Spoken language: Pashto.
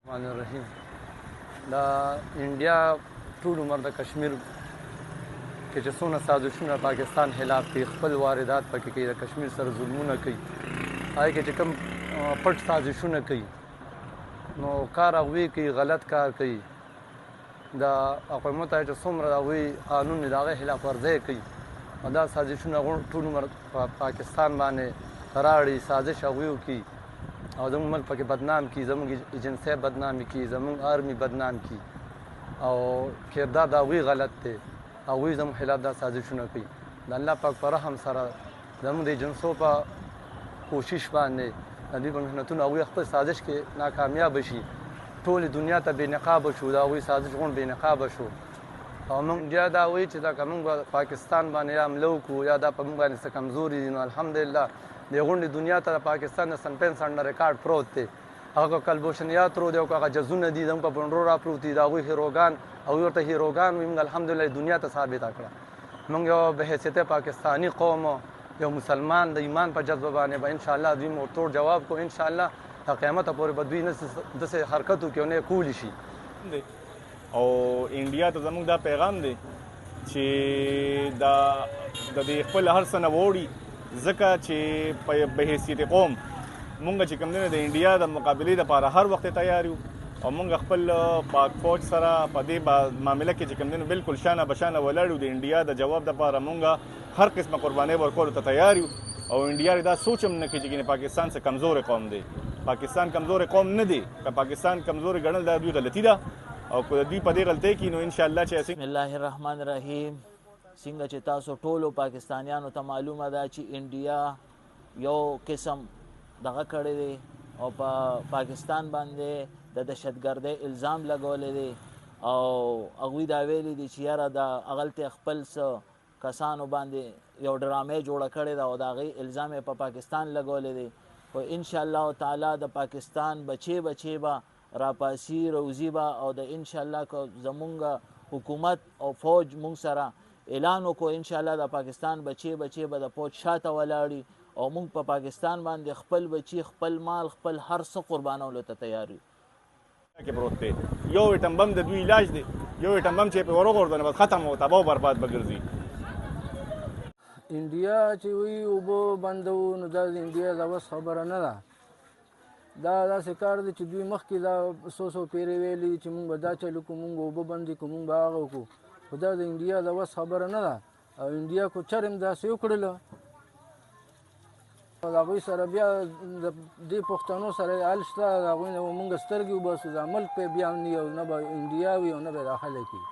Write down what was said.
الرحمن الرحیم دا انډیا ټول عمر د کشمیر کې چې څونه سازشونه پاکستان خلاف کوي، خپل واردات پکې کوي، د کشمیر سره ظلمونه کوي، هغې کې چې کوم پټ سازشونه کوي نو کار هغوی کوي، غلط کار کوي. د اقوام متحده چې څومره د هغوی قانون دی د هغې خلاف ورزۍ کوي او دا سازشونه ټول عمر په پاکستان باندې راوړي، سازش هغوی وکړي او زموږ ملک پکې بدنام کړي، زموږ ایجنسۍ بدنامې کړي، زموږ آرمي بدنام کړي او کردار د هغوی غلط دی. هغوی زموږ خلاف دا سازشونه کوي. د الله پاک په رحم سره زموږ د ایجنسو په کوشش باندې د دوی په محنتونو هغوی خپل سازش کې ناکامیابه شي، ټولې دنیا ته بې نقابه شو، د هغوی سازش غونډ بې نقابه شو او موږ بیا دا وایي چې دا که موږ پاکستان باندې یا حمله وکړو یا دا په موږ باندې څه کمزوري دي نو الحمدلله د غونډې دنیا ته د پاکستان د سن 65 نه ریکارډ پروت دی. هغه کلبوشنیات رو دی او هغه جزونه دي زموږ په پنډرو راپروت دي، د هغوی هیروګان هغوی ورته هیروګان وایي. موږ الحمدلله دنیا ته ثابته کړه موږ یو بحیثیت پاکستاني قوم یو مسلمان د ایمان په جذبه باندې به انشاءالله دوی مورتوړ جواب کو انشاءالله تر قیامته پورې به دوی داسې حرکت وکړي او نه یې کولی شي. او انډیا ته زموږ دا پیغام دی چې د دې خپل هر څه نه ووړي، ځکه چې په بحیثیت قوم مونږ چې کوم دی د انډیا د مقابلې دپاره هر وخت تیار یو او مونږ خپل پاک فوج سره په دې معامله کې چې کوم دی بالکل شانه بشانه ولاړ یو. د انډیا د جواب دپاره مونږ هر قسمه قربانۍ ورکولو ته تیار یو او انډیا دا سوچ هم نه کوي چې پاکستان څه کمزورې قوم دی. پاکستان کمزورې قوم نه دی، که پاکستان کمزورې ګڼل دا دوی غلطي ده او که دوی په دې غلطۍ کې نو انشاءالله چې بسم الله الرحمن الرحیم. څنګه چې تاسو ټولو پاکستانیانو ته معلومه ده چې انډیا یو قسم دغه کړی دی او په پاکستان باندې د دهشتګردۍ الزام لګولی دی او هغوی دا ویلي دي چې یاره د هغلته خپل څه کسانو باندې یو ډرامې جوړه کړې ده او د هغې الزام یې په پاکستان لګولی دی. خو انشاءالله تعالی د پاکستان بچې به راپاسي روزي به او د انشاءالله که زمونږ حکومت او فوج مونږ سره اعلان وکړو انشاءالله د پاکستان بچې به د فوج شاته ولاړي او مونږ په پاکستان باندې خپل بچي، خپل مال، خپل هر څه قربانولو ته تیار یو. کې پروت دی یو ایټم بم د دوی علاج دی، یو ایټم بم چې پرې وروغورځو نو بس ختم او تباه و برباد به ګرځي. انډیا چې وایي اوبه بندوو نو دا د انډیا د وس خبره نه ده. دا داسې کار دی چې دوی مخکې دا څو پیرې ویلي چې مونږ به دا چلو کړو، مونږ به اوبه بندې کړو، مونږ به هغه وکړو، خو دا د انډیا د وس خبره نه ده او انډیا کو چرم داسې وکړله د هغوی سره بیا د دې پښتنو سره حل شته، د هغوی نه به مونږ سترګې وباسو، دا ملک پې بیا نه به انډیا وي او نه به دا خلک وي.